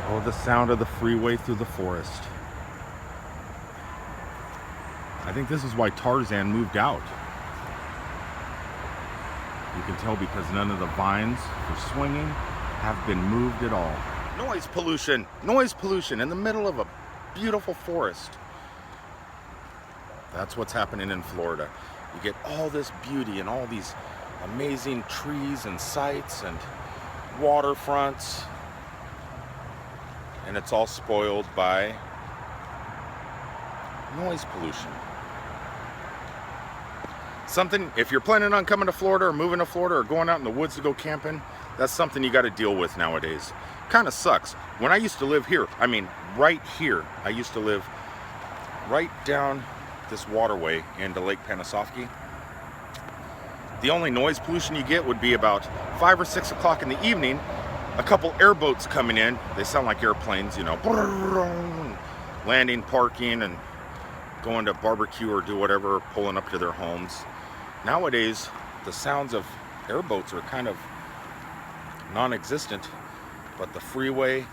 Oh, the sound of the freeway through the forest. I think this is why Tarzan moved out. You can tell because none of the vines for swinging have been moved at all. Noise pollution in the middle of a beautiful forest. That's what's happening in Florida. You get all this beauty and all these amazing trees and sights and waterfronts, and it's all spoiled by noise pollution. Something, if you're planning on coming to Florida or moving to Florida or going out in the woods to go camping, that's something you got to deal with nowadays. Kind of sucks. When I used to live here, I mean right here, I used to live right down this waterway into Lake Panasoffkee. The only noise pollution you get would be about 5 or 6 o'clock in the evening, a couple airboats coming in. They sound like airplanes, you know, landing, parking, and going to barbecue or do whatever, pulling up to their homes. Nowadays, the sounds of airboats are kind of non-existent, but the freeway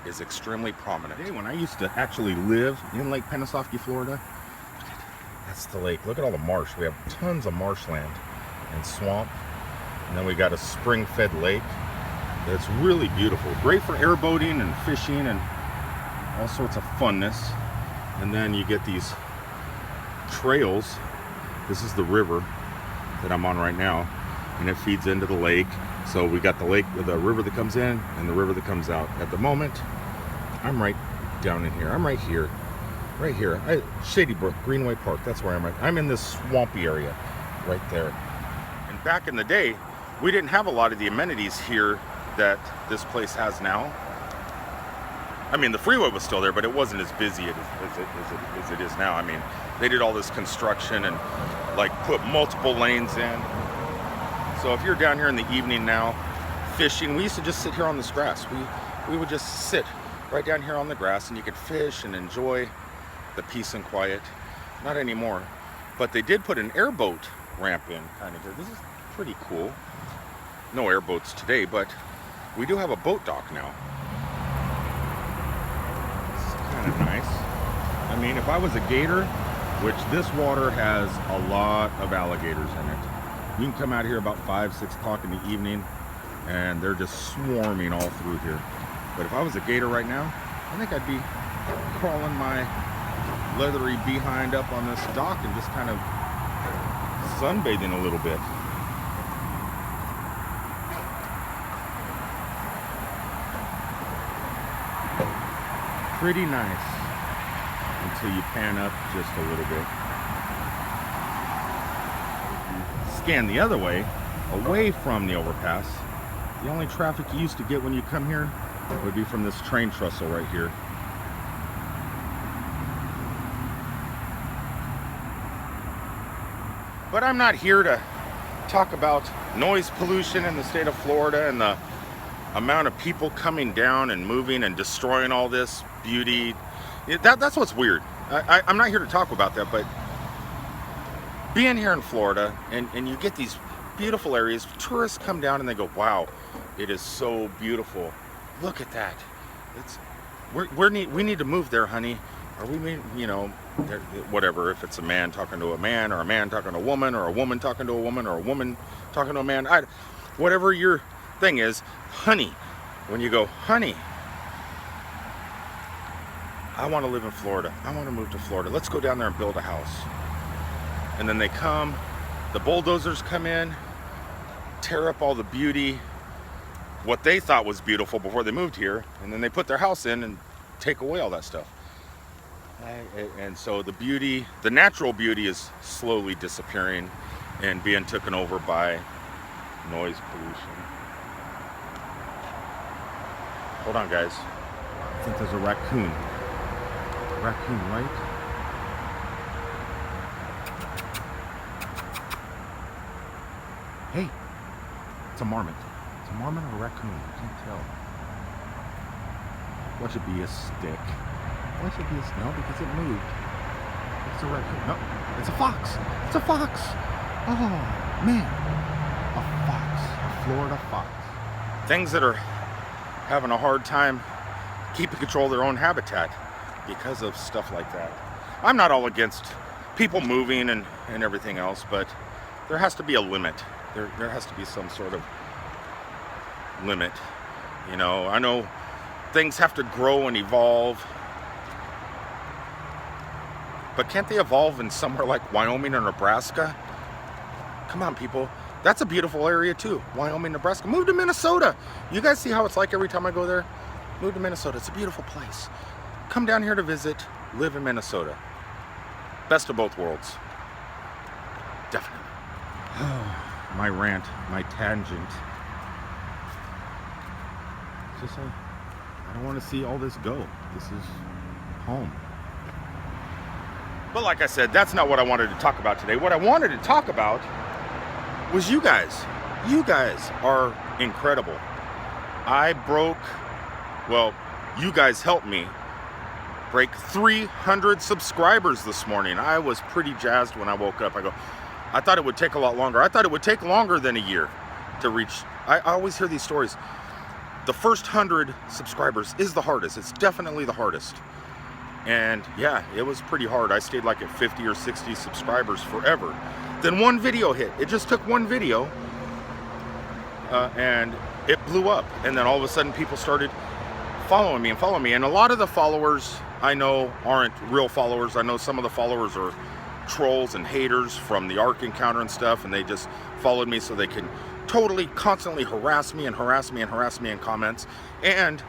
is extremely prominent. Hey, when I used to actually live in Lake Panasoffkee, Florida, that's the lake. Look at all the marsh. We have tons of marshland and swamp, and then we got a spring-fed lake. It's really beautiful. Great for airboating and fishing and all sorts of funness. And then you get these trails. This is the river that I'm on right now, and it feeds into the lake. So we got the lake, the river that comes in and the river that comes out. At the moment, I'm right down in here. I'm right here. Right here. Shady Brook, Greenway Park. That's where I'm at. I'm in this swampy area right there. And back in the day, we didn't have a lot of the amenities here that this place has now. I mean, the freeway was still there, but it wasn't as busy as it is now. I mean, they did all this construction and like put multiple lanes in. So if you're down here in the evening now, fishing, we used to just sit here on this grass. We would just sit right down here on the grass, and you could fish and enjoy the peace and quiet. Not anymore. But they did put an airboat ramp in kind of here. This is pretty cool. No airboats today, but we do have a boat dock now. This is kind of nice. I mean, if I was a gator, which this water has a lot of alligators in it. You can come out here about 5, 6 o'clock in the evening, and they're just swarming all through here. But if I was a gator right now, I think I'd be crawling my leathery behind up on this dock and just kind of sunbathing a little bit. Pretty nice until you pan up just a little bit. Scan the other way, away from the overpass. The only traffic you used to get when you come here would be from this train trestle right here. But I'm not here to talk about noise pollution in the state of Florida and the amount of people coming down and moving and destroying all this beauty. That's what's weird. I'm not here to talk about that, but being here in Florida and you get these beautiful areas, tourists come down and they go, wow, it is so beautiful. Look at that. We need to move there, honey. Or we mean, you know, whatever, if it's a man talking to a man, or a man talking to a woman, or a woman talking to a woman, or a woman talking to a man, whatever your thing is, honey. When you go, honey, I want to live in Florida. I want to move to Florida. Let's go down there and build a house. And then they come, the bulldozers come in, tear up all the beauty, what they thought was beautiful before they moved here, and then they put their house in and take away all that stuff. And so the beauty, the natural beauty, is slowly disappearing and being taken over by noise pollution. Hold on, guys. I think there's a raccoon. Raccoon, right? Hey, it's a marmot. It's a marmot or a raccoon? I can't tell. Watch it be a stick. Why should it be a snow? Because it moved. It's a raccoon. No, it's a fox. It's a fox. Oh, man. A fox. A Florida fox. Things that are having a hard time keeping control of their own habitat because of stuff like that. I'm not all against people moving and everything else, but there has to be a limit. There has to be some sort of limit. You know, I know things have to grow and evolve, but can't they evolve in somewhere like Wyoming or Nebraska? Come on, people. That's a beautiful area too. Wyoming, Nebraska. Move to Minnesota. You guys see how it's like every time I go there? Move to Minnesota. It's a beautiful place. Come down here to visit. Live in Minnesota. Best of both worlds. Definitely. My rant, my tangent. It's just I don't want to see all this go. This is home. But like I said, that's not what I wanted to talk about today. What I wanted to talk about was you guys. You guys are incredible. You guys helped me break 300 subscribers this morning. I was pretty jazzed when I woke up. I thought it would take a lot longer. I thought it would take longer than a year to reach. I always hear these stories. The first 100 subscribers is the hardest. It's definitely the hardest. And yeah, it was pretty hard. I stayed like at 50 or 60 subscribers forever. Then one video hit. It just took one video and it blew up. And then all of a sudden people started following me. And a lot of the followers I know aren't real followers. I know some of the followers are trolls and haters from the Ark encounter and stuff, and they just followed me so they can totally constantly harass me in comments and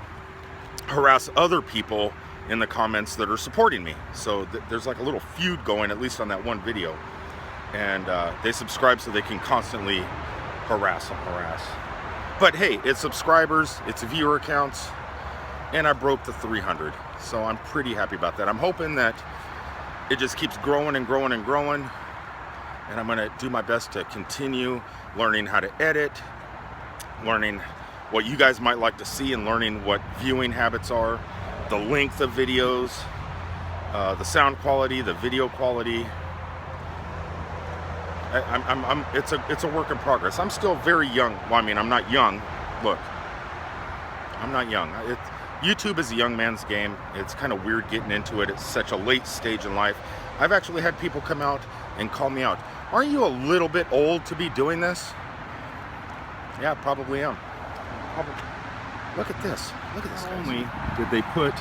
harass other people in the comments that are supporting me. So there's like a little feud going, at least on that one video, and they subscribe so they can constantly harass. But hey, it's subscribers, it's viewer counts, and I broke the 300, so I'm pretty happy about that. I'm hoping that it just keeps growing and growing and growing, and I'm gonna do my best to continue learning how to edit, learning what you guys might like to see, and learning what viewing habits are, the length of videos, the sound quality, the video quality. It's a work in progress. I'm still very young. Well, I mean, I'm not young. Look, I'm not young. YouTube is a young man's game. It's kind of weird getting into it at such a late stage in life. I've actually had people come out and call me out. Aren't you a little bit old to be doing this? Yeah, probably am. Look at this. Look at this. Not only did they put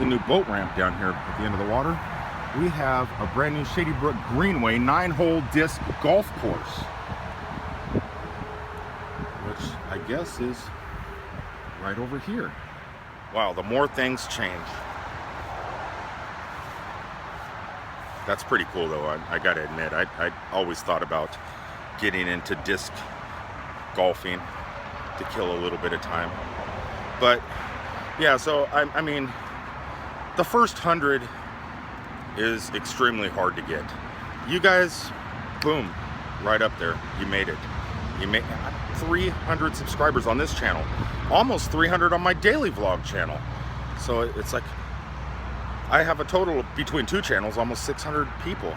the new boat ramp down here at the end of the water, we have a brand new Shady Brook Greenway 9-hole disc golf course, which I guess is right over here. Wow, the more things change. That's pretty cool though, I gotta admit. I always thought about getting into disc golfing to kill a little bit of time. But yeah, so I mean, the first 100 is extremely hard to get. You guys, boom, right up there. You made it. You made 300 subscribers on this channel, almost 300 on my daily vlog channel. So it's like I have a total of, between two channels, almost 600 people.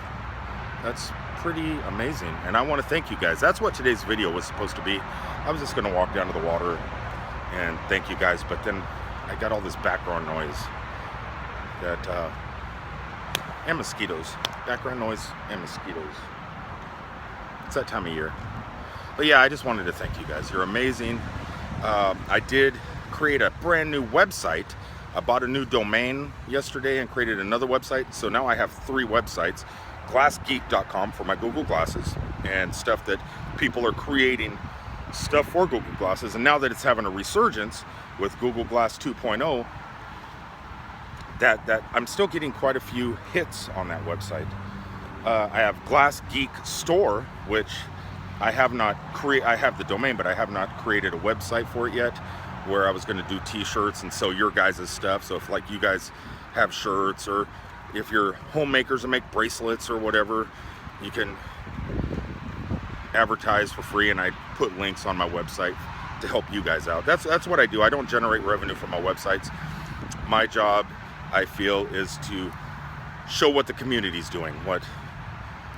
That's pretty amazing, and I want to thank you guys. That's what today's video was supposed to be. I was just going to walk down to the water and thank you guys, but then I got all this background noise that and mosquitoes. Background noise and mosquitoes. It's that time of year. But yeah, I just wanted to thank you guys. You're amazing. I did create a brand new website. I bought a new domain yesterday and created another website. So now I have 3 websites. Glassgeek.com for my Google Glasses and stuff that people are creating stuff for Google Glasses. And now that it's having a resurgence with Google Glass 2.0, that I'm still getting quite a few hits on that website. I have Glass Geek Store, which I have the domain, but I have not created a website for it yet, where I was going to do t-shirts and sell your guys' stuff. So if like you guys have shirts, or if you're homemakers and make bracelets or whatever, you can advertise for free, and I put links on my website to help you guys out. That's what I do. I don't generate revenue from my websites. My job, I feel, is to show what the community's doing,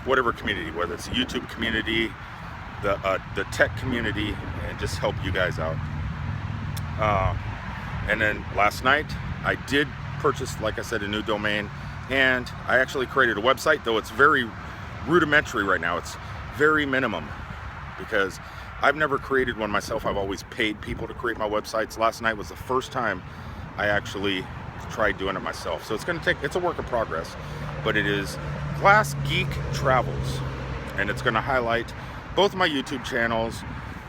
whatever community, whether it's the YouTube community, the tech community, and just help you guys out. And then last night I did purchase, like I said, a new domain, and I actually created a website, though it's very rudimentary right now. It's very minimum because I've never created one myself. I've always paid people to create my websites. Last night was the first time I actually tried doing it myself. So it's a work in progress, but it is Glass Geek Travels, and it's going to highlight both my YouTube channels,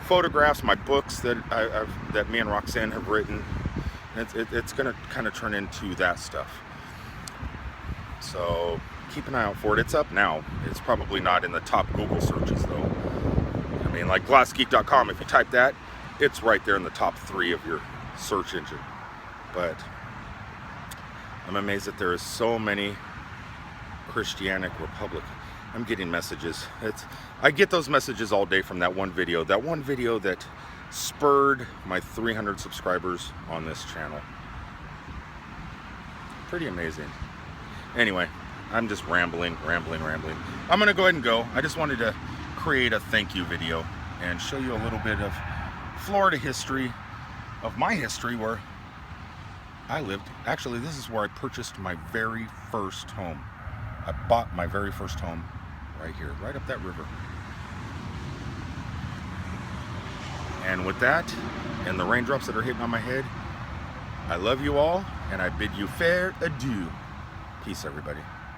photographs, my books that me and Roxanne have written. It's going to kind of turn into that stuff. So keep an eye out for it. It's up now. It's probably not in the top Google searches though. I mean, like glassgeek.com, if you type that, it's right there in the top 3 of your search engine. But I'm amazed that there is so many Christianic Republic. I'm getting messages. I get those messages all day from that one video that spurred my 300 subscribers on this channel. Pretty amazing. Anyway, I'm just rambling. I'm gonna go ahead and go. I just wanted to create a thank you video and show you a little bit of Florida history, of my history where I lived. Actually, this is where I purchased my very first home. I bought my very first home right here, right up that river. And with that, and the raindrops that are hitting on my head, I love you all, and I bid you fair adieu. Peace, everybody.